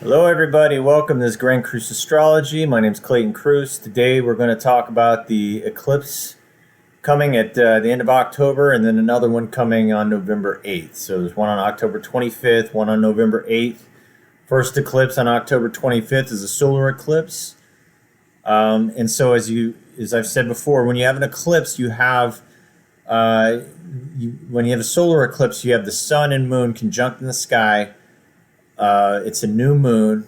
Hello, everybody. Welcome to this Grand Cruise Astrology. My name is Clayton Cruz. Today, we're going to talk about the eclipse coming at the end of October, and then another one coming on November 8th. So there's one on October 25th, one on November 8th. First eclipse on October 25th is a solar eclipse. And so, as I've said before, when you have an eclipse, you have when you have a solar eclipse, you have the sun and moon conjunct in the sky. It's a new moon,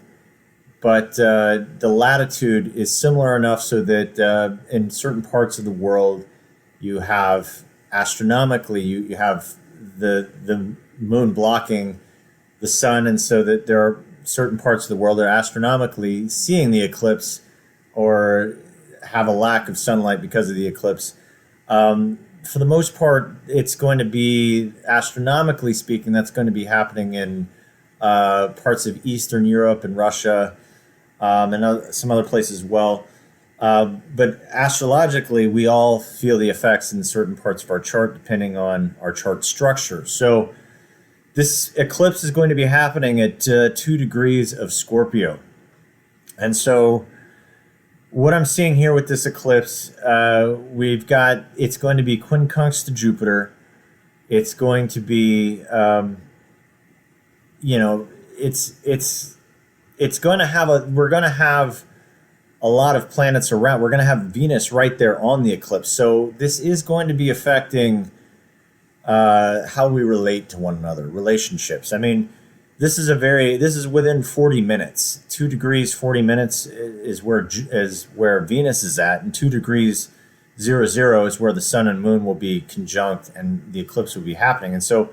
but the latitude is similar enough so that in certain parts of the world, you have astronomically, you have the moon blocking the sun, and so that there are certain parts of the world that are astronomically seeing the eclipse or have a lack of sunlight because of the eclipse. For the most part, it's going to be, astronomically speaking, that's going to be happening in parts of Eastern Europe and Russia, and some other places as well. But astrologically, we all feel the effects in certain parts of our chart depending on our chart structure. So this eclipse is going to be happening at 2 degrees of Scorpio. And so what I'm seeing here with this eclipse, it's going to be quincunx to Jupiter. It's going to be, it's going to have we're going to have a lot of planets around. We're going to have Venus right there on the eclipse. So this is going to be affecting how we relate to one another, relationships. I mean, this is within 40 minutes. 2 degrees, 40 minutes is where Venus is at, and 2 degrees 00 is where the sun and moon will be conjunct and the eclipse will be happening. And so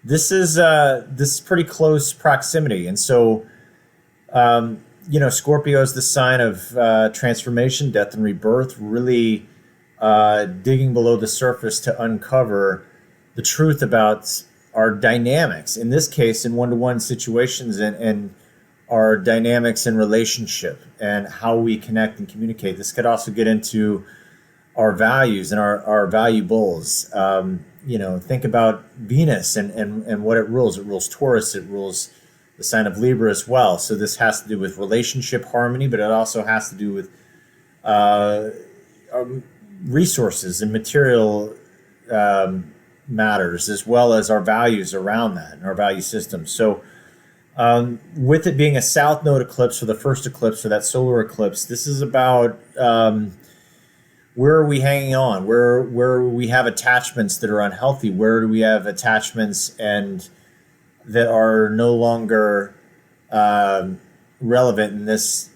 this is pretty close proximity. And so Scorpio is the sign of transformation, death, and rebirth, really digging below the surface to uncover the truth about our dynamics, in this case, in one-to-one situations, and our dynamics in relationship and how we connect and communicate. This could also get into our values and our valuables. Think about Venus and what it rules. It rules Taurus. It rules the sign of Libra as well. So this has to do with relationship harmony, but it also has to do with resources and material matters, as well as our values around that and our value system. So with it being a south node eclipse for the first eclipse, for that solar eclipse, this is about where are we hanging on? Where we have attachments that are unhealthy? Where do we have attachments and that are no longer relevant in this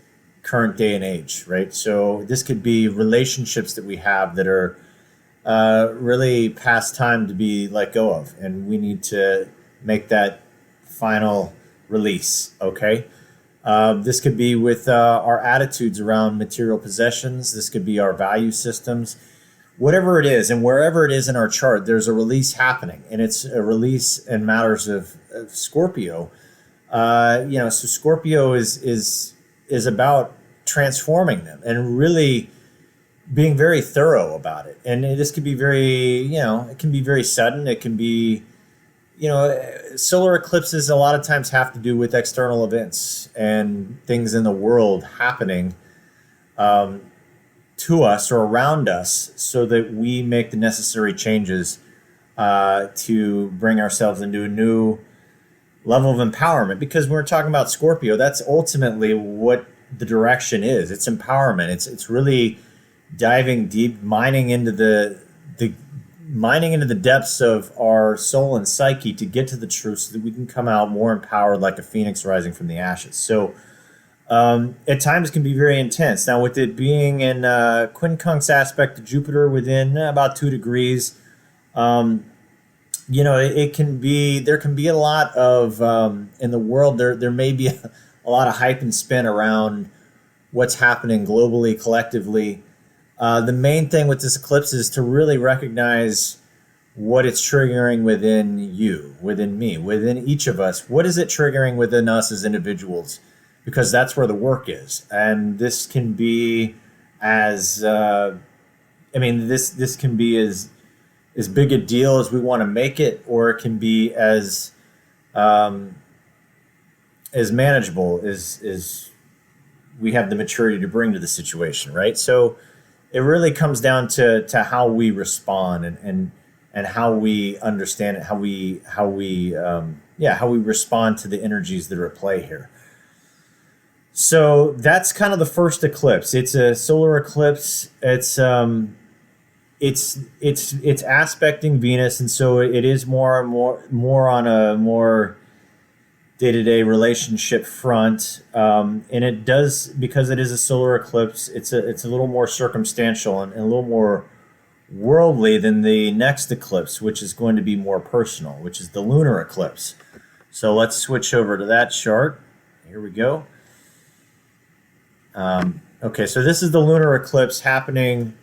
current day and age, right? So this could be relationships that we have that are really past time to be let go of, and we need to make that final release, okay? This could be with our attitudes around material possessions. This could be our value systems. Whatever it is, and wherever it is in our chart, there's a release happening, and it's a release in matters of Scorpio. So Scorpio is about transforming them and really being very thorough about it. And this could be it can be very sudden. It can be, solar eclipses a lot of times have to do with external events and things in the world happening to us or around us, so that we make the necessary changes to bring ourselves into a new level of empowerment. Because when we're talking about Scorpio, that's ultimately what the direction is. It's empowerment. It's really diving deep, mining into the depths of our soul and psyche to get to the truth, so that we can come out more empowered, like a phoenix rising from the ashes. So at times it can be very intense. Now, with it being in quincunx aspect to Jupiter within about 2 degrees, there can be a lot of in the world. There may be a lot of hype and spin around what's happening globally, collectively. The main thing with this eclipse is to really recognize what it's triggering within you, within me, within each of us. What is it triggering within us as individuals? Because that's where the work is. And this can be this can be as big a deal as we want to make it, or it can be as as manageable as we have the maturity to bring to the situation, right? So it really comes down to how we respond and how we understand it, how we respond to the energies that are at play here. So that's kind of the first eclipse. It's a solar eclipse. It's aspecting Venus, and so it is more on a more day-to-day relationship front. And it does, because it is a solar eclipse, it's a little more circumstantial and a little more worldly than the next eclipse, which is going to be more personal, which is the lunar eclipse. So let's switch over to that chart. Here we go. Okay, so this is the lunar eclipse happening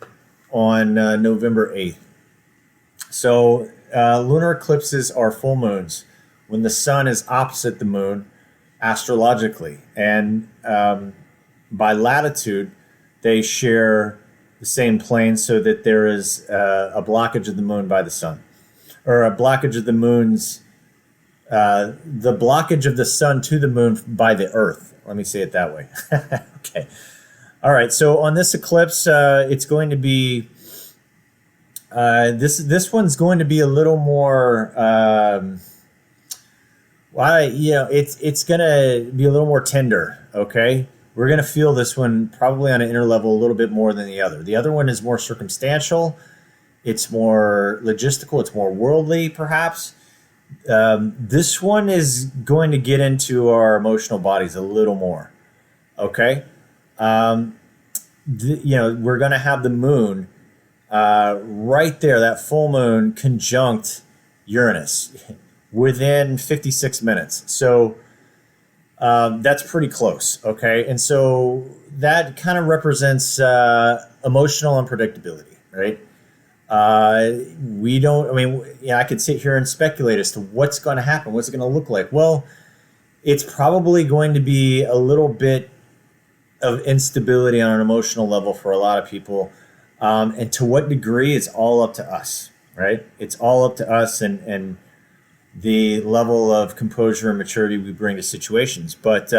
on November 8th. So lunar eclipses are full moons when the sun is opposite the moon astrologically. And by latitude, they share the same plane, so that there is a blockage of the moon by the sun, or a blockage of the moon's, the blockage of the sun to the moon by the earth. Let me say it that way. Okay. All right. So on this eclipse, it's going to be, this one's going to be a little more, it's going to be a little more tender. Okay. We're going to feel this one probably on an inner level a little bit more than the other. The other one is more circumstantial. It's more logistical. It's more worldly, perhaps. This one is going to get into our emotional bodies a little more. Okay. We're going to have the moon right there, that full moon conjunct Uranus within 56 minutes. So that's pretty close, okay? And so that kind of represents emotional unpredictability, right? I could sit here and speculate as to what's going to happen. What's it going to look like? Well, it's probably going to be a little bit of instability on an emotional level for a lot of people. And to what degree, it's all up to us, right? It's all up to us and the level of composure and maturity we bring to situations. But,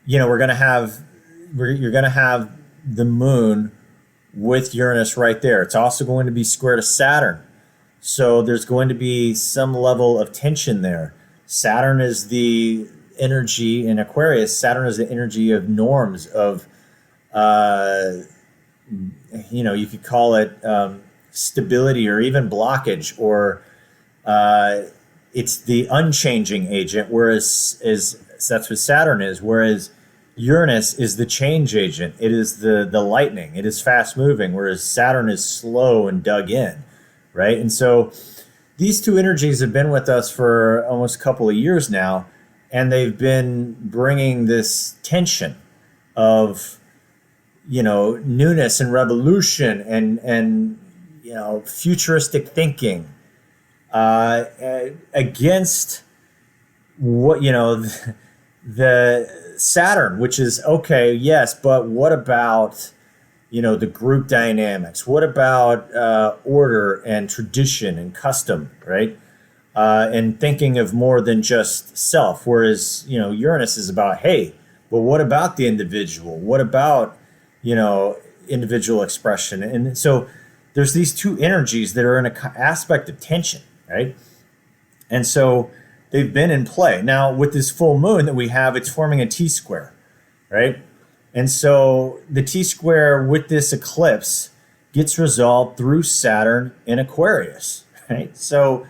you're going to have the moon with Uranus right there. It's also going to be square to Saturn. So there's going to be some level of tension there. Saturn is the energy in Aquarius. Saturn is the energy of norms, of, you could call it stability or even blockage, or it's the unchanging agent, whereas that's what Saturn is, whereas Uranus is the change agent. It is the lightning. It is fast moving, whereas Saturn is slow and dug in, right? And so these two energies have been with us for almost a couple of years now, and they've been bringing this tension of, newness and revolution and futuristic thinking against what, the Saturn, which is okay, yes, but what about, the group dynamics? What about order and tradition and custom, right? And thinking of more than just self, whereas, Uranus is about, hey, but what about the individual? What about, individual expression? And so there's these two energies that are in an aspect of tension, right? And so they've been in play. Now, with this full moon that we have, it's forming a T-square, right? And so the T-square with this eclipse gets resolved through Saturn in Aquarius, right? So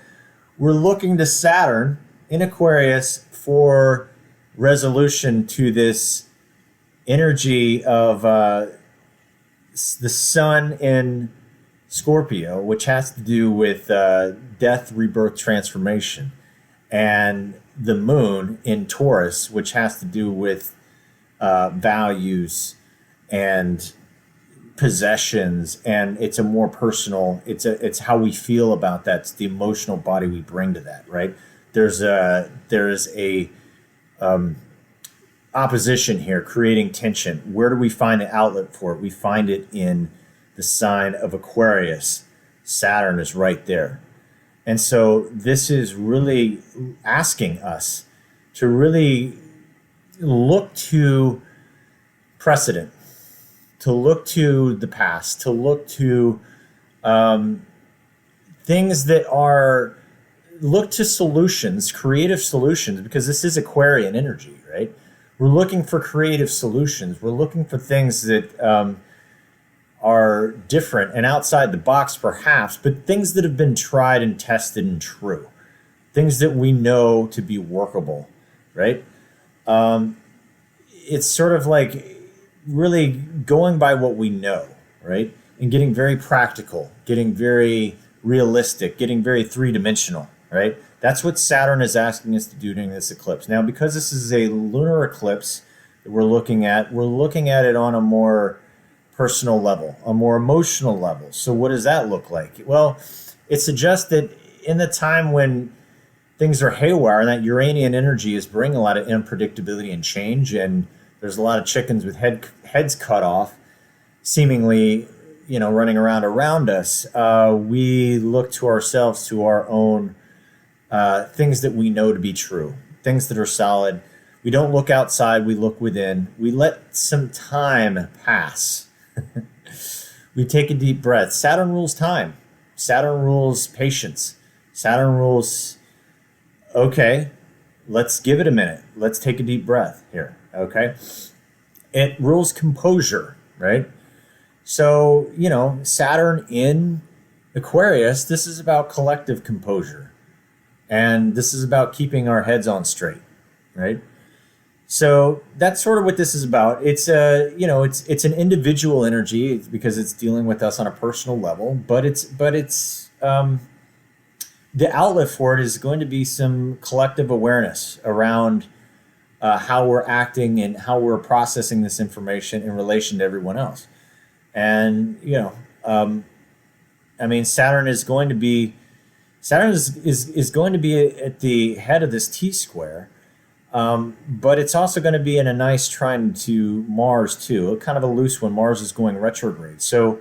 we're looking to Saturn in Aquarius for resolution to this energy of the sun in Scorpio, which has to do with death, rebirth, transformation, and the moon in Taurus, which has to do with values and possessions, and it's a more personal. It's how we feel about that. It's the emotional body we bring to that, right? There is a opposition here, creating tension. Where do we find the outlet for it? We find it in the sign of Aquarius. Saturn is right there. And so this is really asking us to really look to precedent, to look to the past, to look to things that are, look to solutions, creative solutions, because this is Aquarian energy, right? We're looking for creative solutions. We're looking for things that are different and outside the box, perhaps, but things that have been tried and tested and true, things that we know to be workable, right? It's sort of like really going by what we know, right? And getting very practical, getting very realistic, getting very three-dimensional, right? That's what Saturn is asking us to do during this eclipse. Now, because this is a lunar eclipse that we're looking at it on a more personal level, a more emotional level. So what does that look like? Well, it suggests that in the time when things are haywire and that Uranian energy is bringing a lot of unpredictability and change, and there's a lot of chickens with heads cut off, seemingly, running around us, we look to ourselves, to our own things that we know to be true, things that are solid. We don't look outside, we look within. We let some time pass. We take a deep breath. Saturn rules time. Saturn rules patience. Saturn rules, okay, let's give it a minute. Let's take a deep breath here, okay? It rules composure, right? So, Saturn in Aquarius, this is about collective composure. And this is about keeping our heads on straight, right? So that's sort of what this is about. It's it's an individual energy because it's dealing with us on a personal level, but it's the outlet for it is going to be some collective awareness around how we're acting and how we're processing this information in relation to everyone else. And Saturn is going to be at the head of this T-square. But it's also going to be in a nice trine to Mars too, kind of a loose one. Mars is going retrograde. So,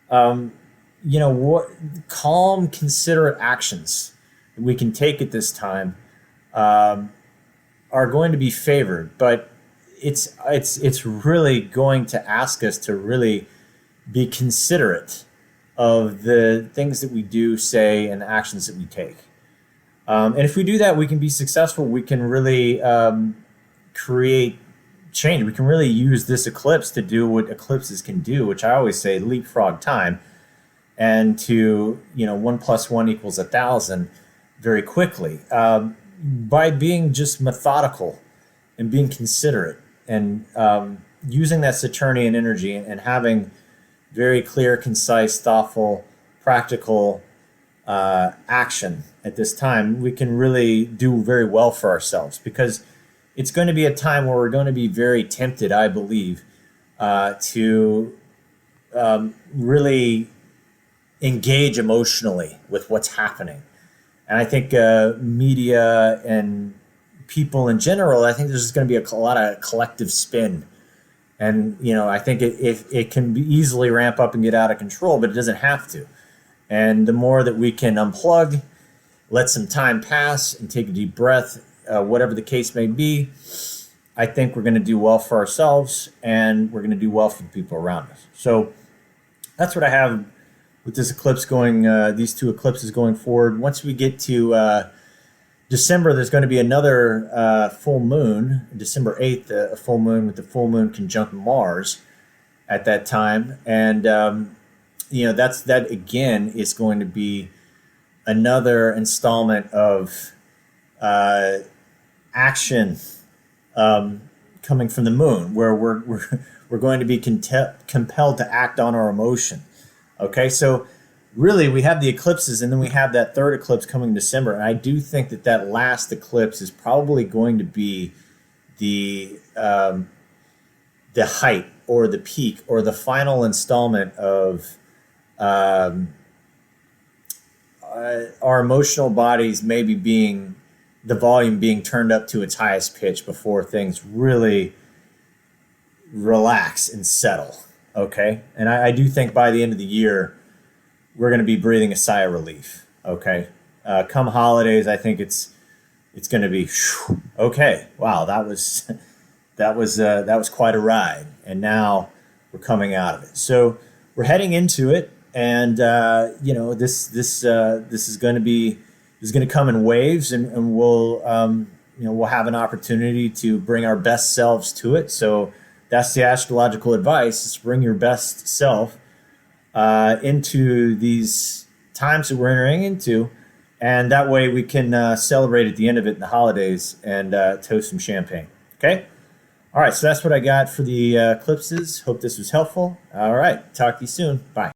what calm, considerate actions that we can take at this time are going to be favored. But it's really going to ask us to really be considerate of the things that we do, say, and the actions that we take. And if we do that, we can be successful. We can really create change. We can really use this eclipse to do what eclipses can do, which I always say leapfrog time, and to 1 + 1 = 1,000 very quickly by being just methodical and being considerate and using that Saturnian energy and having very clear, concise, thoughtful, practical action at this time. We can really do very well for ourselves because it's going to be a time where we're going to be very tempted, I believe, to really engage emotionally with what's happening. And I think media and people in general, I think there's just going to be a lot of collective spin. And, I think it can be easily ramp up and get out of control, but it doesn't have to. And the more that we can unplug, let some time pass and take a deep breath, whatever the case may be, I think we're going to do well for ourselves and we're going to do well for the people around us. So that's what I have with this eclipse going, these two eclipses going forward. Once we get to December, there's going to be another full moon, December 8th, a full moon with the full moon conjunct Mars at that time. And, that again is going to be another installment of action coming from the moon, where we're going to be compelled to act on our emotion. Okay, so really we have the eclipses, and then we have that third eclipse coming in December, and I do think that last eclipse is probably going to be the height or the peak or the final installment of our emotional bodies maybe being the volume being turned up to its highest pitch before things really relax and settle. Okay. And I do think by the end of the year, we're going to be breathing a sigh of relief. Okay. Come holidays, I think it's going to be, okay, wow, that was that was quite a ride, and now we're coming out of it. So we're heading into it, and this is going to be this is going to come in waves, and we'll we'll have an opportunity to bring our best selves to it. So that's the astrological advice: is bring your best self into these times that we're entering into, and that way we can celebrate at the end of it in the holidays and toast some champagne. Okay. All right, so that's what I got for the eclipses. Hope this was helpful. All right, talk to you soon. Bye.